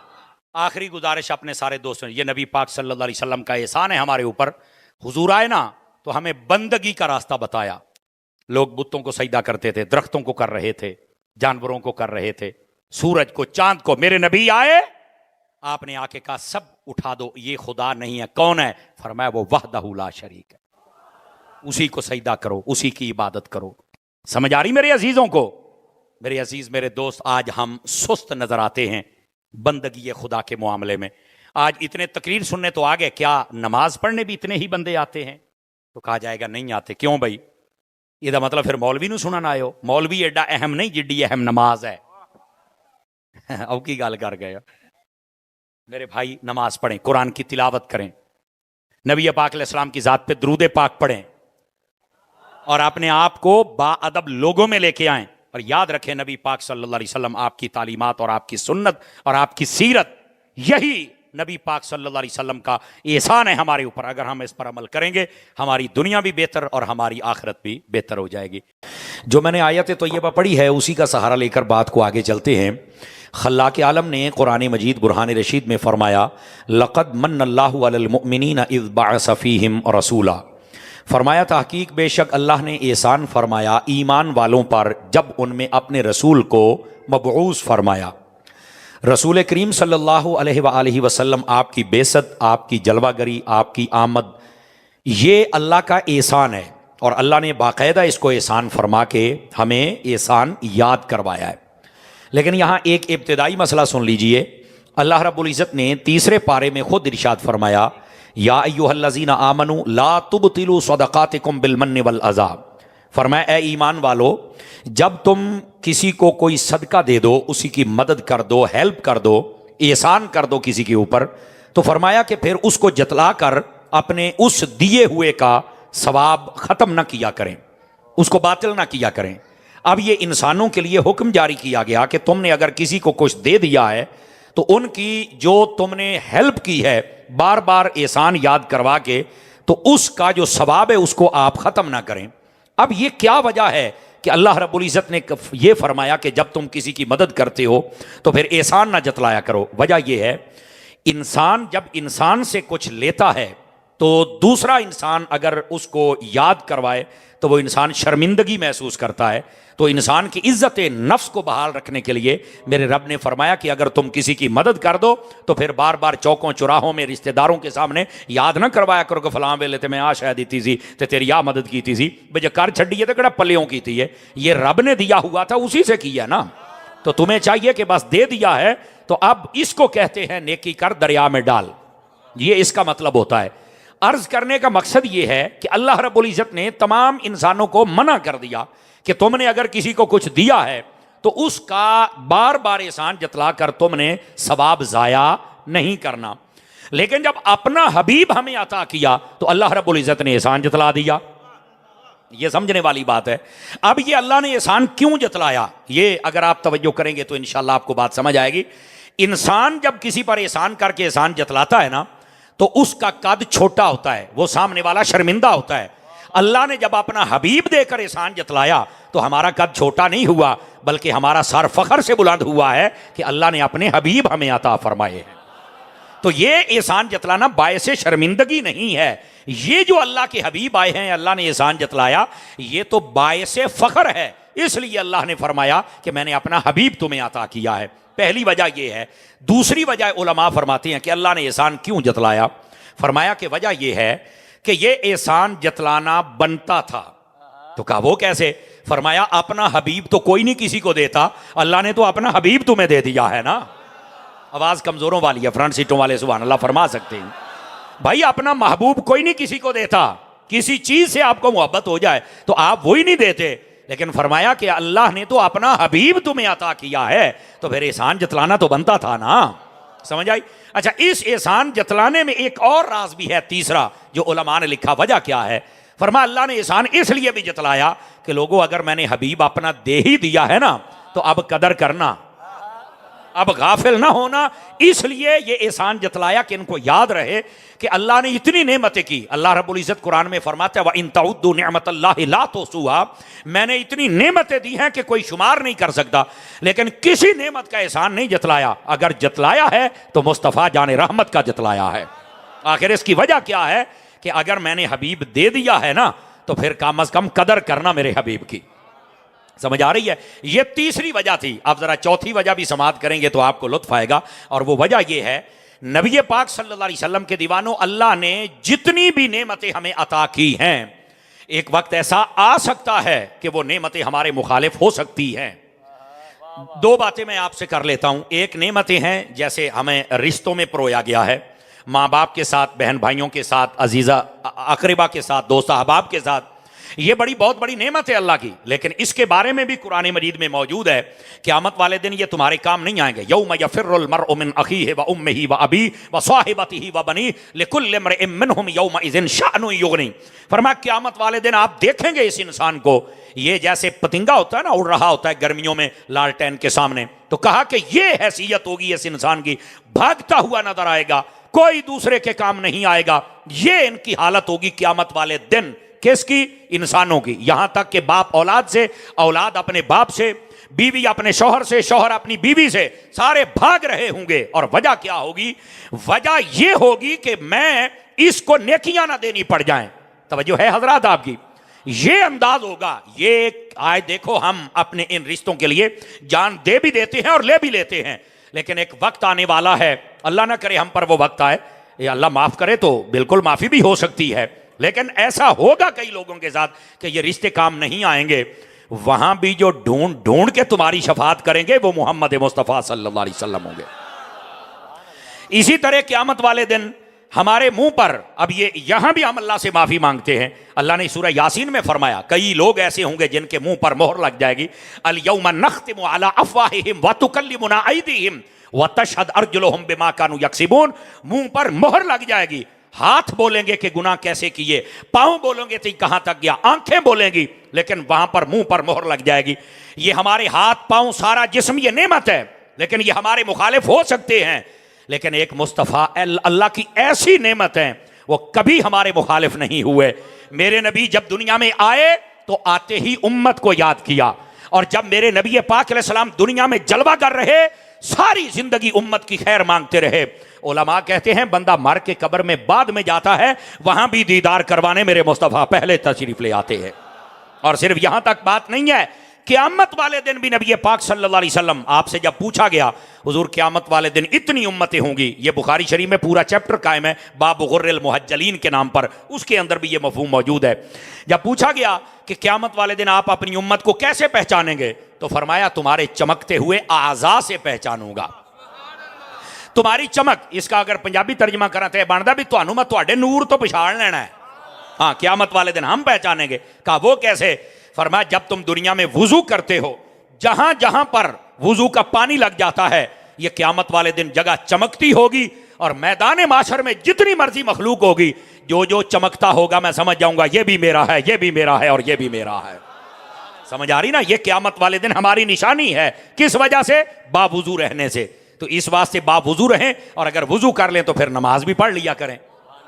आखिरी गुजारिश अपने सारे दोस्तों, ये नबी पाक सल्लल्लाहु अलैहि वसल्लम का एहसान है हमारे ऊपर। हुजूर आए ना तो हमें बंदगी का रास्ता बताया। लोग बुतों को सजदा करते थे, दरख्तों को कर रहे थे, जानवरों को कर रहे थे, सूरज को, चांद को। मेरे नबी आए, आपने आके कहा सब उठा दो, ये खुदा नहीं है। कौन है? फरमाया वो वहदहू ला शरीक है, उसी को सजदा करो, उसी की इबादत करो। समझ आ रही मेरे अजीजों को? मेरे अजीज, मेरे दोस्त, आज हम सुस्त नजर आते हैं बंदगी खुदा के मामले में। आज इतने तकरीर सुनने तो आ गए, क्या नमाज पढ़ने भी इतने ही बंदे आते हैं? तो कहा जाएगा नहीं आते। क्यों भाई? ਇਹਦਾ मतलब फिर मौलवी ਨੂੰ सुनन आयो। मौलवी एडा अहम नहीं जिड्डी अहम नमाज है। अब की गल कर गए मेरे भाई। नमाज पढ़ें, कुरान की तिलावत करें, नबी पाक अलैहिस्सलाम की जात पे दुरूद पाक पढ़ें और अपने आप को बाअदब लोगों में लेके आएं। और याद रखें, नबी पाक सल्लल्लाहु अलैहि वसल्लम, आपकी तालीमात और आपकी सुन्नत और आपकी सीरत, यही नबी पाक सल्लल्लाहु अलैहि वसल्लम का एहसान है हमारे ऊपर। अगर हम इस पर अमल करेंगे, हमारी दुनिया भी बेहतर और हमारी आखिरत भी बेहतर हो जाएगी। जो मैंने आयत तैयबा पढ़ी है, उसी का सहारा लेकर बात को आगे चलते हैं। खल्लाक आलम ने कुरान मजीद बुरहान रशीद में फरमाया, लक़द मन्नल्लाहु अलल मुअमिनीना इज़ बअस फ़ीहिम रसूला। फरमाया तहकीक बेशक अल्लाह ने एहसान फरमाया ईमान वालों पर जब उनमें अपने रसूल को मबऊस फरमाया। रसूल करीम सल्लल्लाहु अलैहि वसल्लम, आपकी बेसत, आपकी जलवागरी, आपकी आमद, ये अल्लाह का एहसान है। और अल्लाह ने बाकायदा इसको एहसान फरमा के हमें एहसान याद करवाया है। लेकिन यहाँ एक इब्तिदाई मसला सुन लीजिए। अल्लाह रब्बुल इज़्ज़त ने तीसरे पारे में खुद इरशाद फरमाया, या अय्युहल्लज़ीना आमनू ला तुबतिलू सदक़ातिकुम बिलमन्नि वल अज़ा। फरमाया ए ईमान वालो, जब तुम किसी को कोई सदका दे दो, उसी की मदद कर दो, हेल्प कर दो, एहसान कर दो किसी के ऊपर, तो फरमाया कि फिर उसको जतला कर अपने उस दिए हुए का सवाब ख़त्म ना किया करें, उसको बातिल ना किया करें। अब ये इंसानों के लिए हुक्म जारी किया गया कि तुमने अगर किसी को कुछ दे दिया है तो उनकी जो तुमने हेल्प की है, बार बार एहसान याद करवा के, तो उसका जो सवाब है उसको आप ख़त्म ना करें। अब ये क्या वजह है कि अल्लाह रब्बुल इज़्ज़त ने ये फरमाया कि जब तुम किसी की मदद करते हो तो फिर एहसान ना जतलाया करो? वजह ये है, इंसान जब इंसान से कुछ लेता है तो दूसरा इंसान अगर उसको याद करवाए तो वो इंसान शर्मिंदगी महसूस करता है। तो इंसान की इज्जत नफ्स को बहाल रखने के लिए मेरे रब ने फरमाया कि अगर तुम किसी की मदद कर दो तो फिर बार बार चौकों चौराहों में रिश्तेदारों के सामने याद ना करवाया करो कि फलां वेले ते मैं आ शायद दी सी ते तेरी आ मदद की सी, भाई जो कर छड़ी है तो कड़ा पल्लियों की थी है, ये रब ने दिया हुआ था, उसी से किया ना। तो तुम्हें चाहिए कि बस दे दिया है तो अब इसको कहते हैं नेकी कर दरिया में डाल, ये इसका मतलब होता है। अर्ज करने का मकसद ये है कि अल्लाह रब्बुल इज़्ज़त ने तमाम इंसानों को मना कर दिया कि तुमने अगर किसी को कुछ दिया है तो उसका बार बार एहसान जतला कर तुमने सवाब ज़ाया नहीं करना। लेकिन जब अपना हबीब हमें अता किया तो अल्लाह रब्बुल इज़्ज़त ने एहसान जतला दिया। ये समझने वाली बात है। अब ये अल्लाह ने एहसान क्यों जतलाया, ये अगर आप तवज्जो करेंगे तो इंशाअल्लाह आपको बात समझ आएगी। इंसान जब किसी पर एहसान करके एहसान जतलाता है ना, तो उसका कद छोटा होता है, वो सामने वाला शर्मिंदा होता है। अल्लाह ने जब अपना हबीब देकर एहसान जतलाया तो हमारा कद छोटा नहीं हुआ, बल्कि हमारा सर फखर से बुलंद हुआ है कि अल्लाह ने अपने हबीब हमें अता फरमाए हैं। तो ये एहसान जतलाना बायसे शर्मिंदगी नहीं है, ये जो अल्लाह के हबीब आए हैं, अल्लाह ने एहसान जतलाया, ये तो बायसे फखर है। इसलिए अल्लाह ने फरमाया कि मैंने अपना हबीब तुम्हें अता किया है। पहली वजह यह है। दूसरी वजह उलमा फरमाते हैं कि अल्लाह ने एहसान क्यों जतलाया। फरमाया कि वजह यह है कि यह एहसान जतलाना बनता था। तो कहा वो कैसे? फरमाया अपना हबीब तो कोई नहीं किसी को देता, अल्लाह ने तो अपना हबीब तुम्हें दे दिया है ना। आवाज कमजोरों वाली है, फ्रंट सीटों वाले सुभान अल्लाह फरमा सकते हैं। भाई अपना महबूब कोई नहीं किसी को देता, किसी चीज से आपको मोहब्बत हो जाए तो आप वही नहीं देते, लेकिन फरमाया कि अल्लाह ने तो अपना हबीब तुम्हें अता किया है, तो फिर एहसान जतलाना तो बनता था ना। समझ आई? अच्छा, इस एहसान जतलाने में एक और राज भी है, तीसरा जो उलमा ने लिखा। वजह क्या है? फरमाया अल्लाह ने एहसान इसलिए भी जतलाया कि लोगों अगर मैंने हबीब अपना दे ही दिया है ना, तो अब कदर करना, अब गाफिल ना होना, इसलिए ये एहसान जतलाया कि इनको याद रहे कि अल्लाह ने इतनी नेमतें की। अल्लाह रब्बुल इज़्ज़त कुरान में फरमाता है व इन तउद्दू निअमतल्लाहि ला तुहसूहा, मैंने इतनी नेमतें दी हैं कि कोई शुमार नहीं कर सकता, लेकिन किसी नेमत का एहसान नहीं जतलाया। अगर जतलाया है तो मुस्तफ़ा जाने रहमत का जतलाया है। आखिर इसकी वजह क्या है कि अगर मैंने हबीब दे दिया है ना, तो फिर कम अज कम कदर करना मेरे हबीब की। समझ आ रही है? ये तीसरी वजह थी। आप जरा चौथी वजह भी समाप्त करेंगे तो आपको लुत्फ आएगा, और वो वजह ये है, नबी पाक सल्लल्लाहु अलैहि वसल्लम के दीवानों, अल्लाह ने जितनी भी नेमतें हमें अता की हैं, एक वक्त ऐसा आ सकता है कि वो नेमतें हमारे मुखालिफ हो सकती हैं। दो बातें मैं आपसे कर लेता हूं। एक नेमतें हैं जैसे हमें रिश्तों में परोया गया है, माँ बाप के साथ, बहन भाइयों के साथ, अजीज़ा अकरबा के साथ, दोस्त अहबाब के साथ, ये बहुत बड़ी नेमत है अल्लाह की। लेकिन इसके बारे में भी कुरान मजीद में मौजूद है, क़यामत वाले दिन ये तुम्हारे काम नहीं आएंगे। यौम यफ़िर्रुल मर्उ मिन अख़ीहि व उम्मिही व अबी व साहिबतिही व बनी लिकुल्लि इम्रिइन मिनहुम यौमइज़िन शअनुन युग़नी। फरमाया क़यामत वाले दिन आप देखेंगे इस इंसान को, ये जैसे पतिंगा होता है ना, उड़ रहा होता है गर्मियों में लालटेन के सामने, तो कहा कि ये हैसियत होगी इस इंसान की, भागता हुआ नजर आएगा, कोई दूसरे के काम नहीं आएगा। ये इनकी हालत होगी क़यामत वाले दिन। किसकी? इंसानों की। यहां तक कि बाप औलाद से, औलाद अपने बाप से, बीवी अपने शौहर से, शौहर अपनी बीवी से, सारे भाग रहे होंगे। और वजह क्या होगी? वजह यह होगी कि मैं इसको नेकियां ना देनी पड़ जाएं। तवज्जो है हजरात आपकी? ये अंदाज होगा। ये आए देखो, हम अपने इन रिश्तों के लिए जान दे भी देते हैं और ले भी लेते हैं, लेकिन एक वक्त आने वाला है, अल्लाह ना करे हम पर वो वक्त आए, ये अल्लाह माफ करे तो बिल्कुल माफी भी हो सकती है, लेकिन ऐसा होगा कई लोगों के साथ कि ये रिश्ते काम नहीं आएंगे। वहां भी जो ढूंढ ढूंढ के तुम्हारी शफात करेंगे वो मोहम्मद मुस्तफ़ा सल्लल्लाहु अलैहि वसल्लम होंगे। इसी तरह क़यामत वाले दिन हमारे मुंह पर, अब ये यहां भी हम अल्लाह से माफी मांगते हैं। अल्लाह ने सूरह यासीन में फरमाया, कई लोग ऐसे होंगे जिनके मुंह पर मोहर लग जाएगी। अल यौमा नख्तिमु अला अफ़वाहिहिम व तुकल्लिमुना अयदीहिम व तशहद अर्जुलुहुम बिमा कानू यक्सिबून। मुंह पर मोहर लग जाएगी, हाथ बोलेंगे कि गुनाह कैसे किए, पांव बोलेंगे तो कहां तक गया, आंखें बोलेंगी, लेकिन वहां पर मुंह पर मोहर लग जाएगी। ये हमारे हाथ पांव सारा जिस्म ये नेमत है, लेकिन ये हमारे मुखालिफ हो सकते हैं। लेकिन एक मुस्तफ़ा अल्लाह की ऐसी नेमत है, वो कभी हमारे मुखालिफ नहीं हुए। मेरे नबी जब दुनिया में आए तो आते ही उम्मत को याद किया, और जब मेरे नबी पाक अलैहिस्सलाम दुनिया में जलवा कर रहे, सारी जिंदगी उम्मत की खैर मांगते रहे। उलमा कहते हैं बंदा मर के कब्र में बाद में जाता है, वहां भी दीदार करवाने मेरे मुस्तफ़ा पहले तशरीफ ले आते हैं। और सिर्फ यहां तक बात नहीं है, क़यामत वाले दिन भी नबी पाक सल्लल्लाहु अलैहि वसल्लम, आपसे जब पूछा गया हुजूर क़यामत वाले दिन इतनी उम्मतें होंगी, ये बुखारी शरीफ में पूरा चैप्टर कायम है बाब गुर्रिल मुहज्जलीन के नाम पर, उसके अंदर भी ये मफहूम मौजूद है। जब पूछा गया कि क़यामत वाले दिन आप अपनी उम्मत को कैसे पहचानेंगे, तो फरमाया तुम्हारे चमकते हुए आज़ा से पहचानूंगा। तुम्हारी चमक, इसका अगर पंजाबी तर्जमा करते हैं बनता भी तुहानू मैं तुहाडे नूर तो पछाण लेना है। हाँ, क़यामत वाले दिन हम पहचानेंगे। कहा वो कैसे? फरमाया जब तुम दुनिया में वुजू करते हो, जहां जहां पर वुजू का पानी लग जाता है, ये क़यामत वाले दिन जगह चमकती होगी, और मैदान माशर में जितनी मर्जी मखलूक होगी, जो जो चमकता होगा मैं समझ जाऊंगा ये भी मेरा है, ये भी मेरा है, और ये भी मेरा है। समझ आ रही ना? ये क़यामत वाले दिन हमारी निशानी है। किस वजह से? बावुजू रहने से। तो इस वास्ते बावुजू रहें, और अगर वुजू कर लें तो फिर नमाज भी पढ़ लिया करें,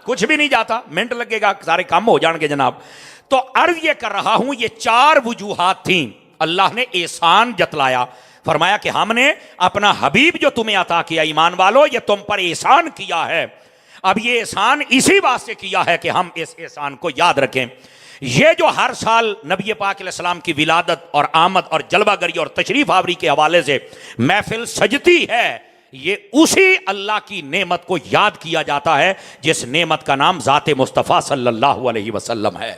कुछ भी नहीं जाता, मिनट लगेगा, सारे काम हो जाएंगे जनाब। तो अर्ज ये कर रहा हूं, ये चार वजूहात थी, अल्लाह ने एहसान जतलाया। फरमाया कि हमने अपना हबीब जो तुम्हें अता किया, ईमान वालो, ये तुम पर एहसान किया है। अब ये एहसान इसी वास्ते किया है कि हम इस एहसान को याद रखें। ये जो हर साल नबी पाक अलैहिस्सलाम की विलादत और आमद और जलवागरी और तशरीफ आवरी के हवाले से महफिल सजती है, ये उसी अल्लाह की नेमत को याद किया जाता है जिस नेमत का नाम ज़ाते मुस्तफ़ा सल्लल्लाहु अलैहि वसल्लम है।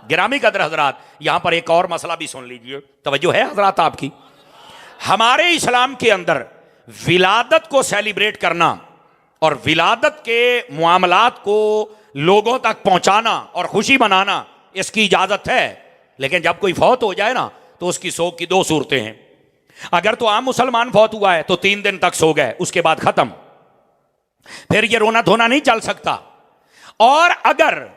गिरामी कदर हजरात, यहां पर एक और मसला भी सुन लीजिए, तवज्जो है हजरात आपकी? हमारे इस्लाम के अंदर विलादत को सेलिब्रेट करना और विलादत के मामलात को लोगों तक पहुंचाना और खुशी मनाना, इसकी इजाजत है। लेकिन जब कोई फौत हो जाए ना, तो उसकी सोग की दो सूरतें हैं। अगर तो आम मुसलमान फौत हुआ है तो 3 दिन तक सो गए, उसके बाद खत्म, फिर ये रोना धोना नहीं चल सकता। और अगर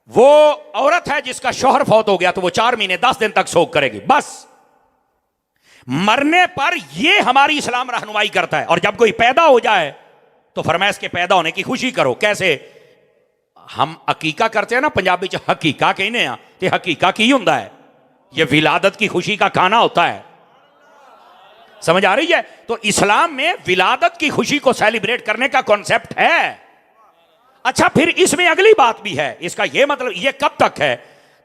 वो औरत है जिसका शौहर फौत हो गया, तो वो 4 महीने 10 दिन तक सोग करेगी बस। मरने पर यह हमारी इस्लाम रहनुमाई करता है। और जब कोई पैदा हो जाए तो फरमाया इसके पैदा होने की खुशी करो। कैसे? हम अकीका करते हैं ना, पंजाबी च हकीका कहने हैं, ते हकीका की हुंदा है? यह विलादत की खुशी का खाना होता है। समझ आ रही है? तो इस्लाम में विलादत की खुशी को सेलिब्रेट करने का कॉन्सेप्ट है। अच्छा, फिर इसमें अगली बात भी है। इसका यह मतलब यह कब तक है?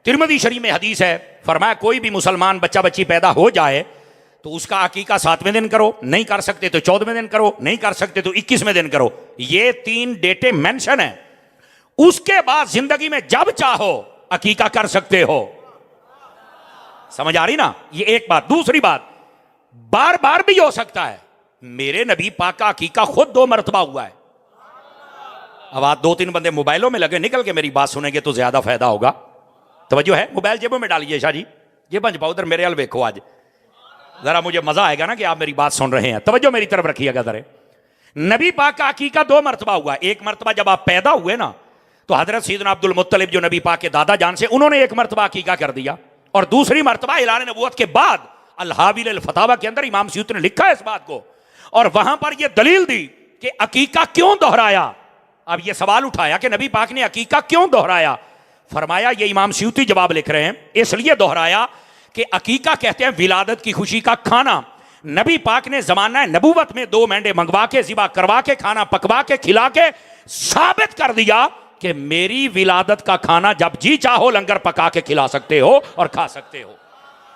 तिरमिज़ी शरीफ में हदीस है, फरमाया कोई भी मुसलमान बच्चा बच्ची पैदा हो जाए तो उसका अकीका 7वें दिन करो, नहीं कर सकते तो 14वें दिन करो, नहीं कर सकते तो 21वें दिन करो। ये 3 डेटे मेंशन है। उसके बाद जिंदगी में जब चाहो अकीका कर सकते हो। समझ आ रही ना? ये एक बात। दूसरी बात, बार बार भी हो सकता है। मेरे नबी पाक का अकीका खुद 2 मरतबा हुआ है। अब आज 2-3 बंदे मोबाइलों में लगे, निकल के मेरी बात सुनेंगे तो ज्यादा फायदा होगा। तवज्जो है? मोबाइल जेबों में डालिए शाह जी, ये बंज पाओ, उधर मेरे हल देखो, आज जरा मुझे मजा आएगा ना कि आप मेरी बात सुन रहे हैं। तवज्जो मेरी तरफ रखिएगा जरा। नबी पाक का अकीका 2 मरतबा हुआ। एक मरतबा जब आप पैदा हुए ना, तो हजरत सैयदना अब्दुल मुत्तलिब जो नबी पाक के दादा जान से, उन्होंने 1 मरतबा अकीका कर दिया। और दूसरी मरतबा ऐलान नबूवत के बाद अल-हाविल अल-फतावा के अंदर इमाम सयूती ने लिखा है इस बात को, और वहां पर यह दलील दी कि अकीका क्यों दोहराया। अब यह सवाल उठाया कि नबी पाक ने अकीका क्यों दोहराया। फरमाया, ये इमाम सयूती जवाब लिख रहे हैं, इसलिए दोहराया कि अकीका कहते हैं विलादत की खुशी का खाना। नबी पाक ने जमाना नबूवत में 2 मेंढे मंगवा के, ज़िबा करवा के, खाना पकवा के, खिला के साबित कर दिया कि मेरी विलादत का खाना जब जी चाहो लंगर पका के खिला सकते हो और खा सकते हो।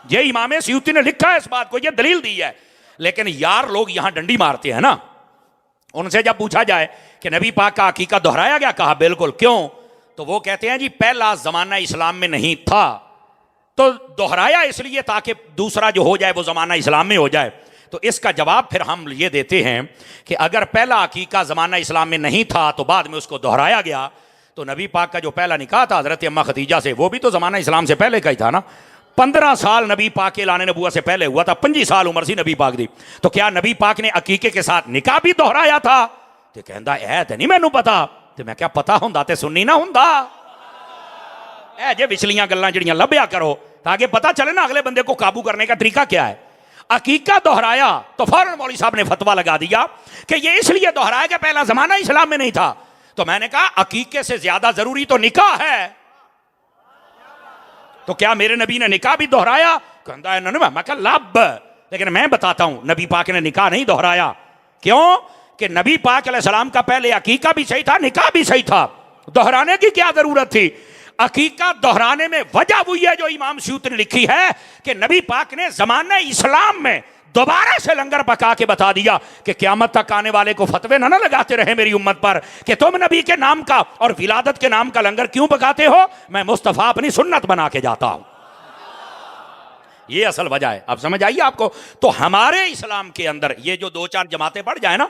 ये इमाम सयूती ने लिखा है इस बात को, ये दलील दी है। लेकिन यार लोग यहां डंडी मारते हैं ना। उनसे जब पूछा जाए कि नबी पाक का अकीका दोहराया गया, कहा बिल्कुल। क्यों? तो वो कहते हैं जी पहला जमाना इस्लाम में नहीं था, तो दोहराया इसलिए ताकि दूसरा जो हो जाए वो जमाना इस्लाम में हो जाए। तो इसका जवाब फिर हम ये देते हैं कि अगर पहला अकीका जमाना इस्लाम में नहीं था तो बाद में उसको दोहराया गया, तो नबी पाक का जो पहला निकाह था हजरत अम्मा खदीजा से, वो भी तो जमाना इस्लाम से पहले का ही था ना। 15 साल नबी पाक के लाने नबूवत से पहले हुआ था। 25 साल उम्र सी नबी पाक दी। तो क्या नबी पाक ने अकीके के साथ निकाह भी दोहराया था? तो कहता है तो नहीं मैनू पता। तो मैं क्या पता हुंदा ते सुन्नी ना हुंदा। ए जे विचलियां गल्लां जड़ियां लभ्या करो ताकि पता चले ना अगले बंदे को काबू करने का तरीका क्या है। अकीका दोहराया तो फौरन मौलवी साहब ने फतवा लगा दिया कि ये इसलिए दोहराया कि पहला जमाना इस्लाम में नहीं था। तो मैंने कहा अकीके से ज्यादा जरूरी तो निकाह है, तो क्या मेरे नबी ने निकाह भी दोहराया? कहता है ना, मैं कहा लब, लेकिन मैं बताता हूं नबी पाक ने निकाह नहीं दोहराया। क्यों? कि नबी पाक अलैहिस्सलाम का पहले अकीका भी सही था, निकाह भी सही था। दोहराने की क्या जरूरत थी? अकीका दोहराने में वजह हुई है जो इमाम सयूती ने लिखी है कि नबी पाक ने जमाने इस्लाम में दोबारा से लंगर पका के बता दिया कि क़यामत तक आने वाले को फतवे ना लगाते रहे मेरी उम्मत पर कि तुम नबी के नाम का और विलादत के नाम का लंगर क्यों पकाते हो। मैं मुस्तफा अपनी सुन्नत बना के जाता हूं। ये असल वजह है। अब समझ आइए आपको। तो हमारे इस्लाम के अंदर ये जो 2-4 जमातें पड़ जाए ना,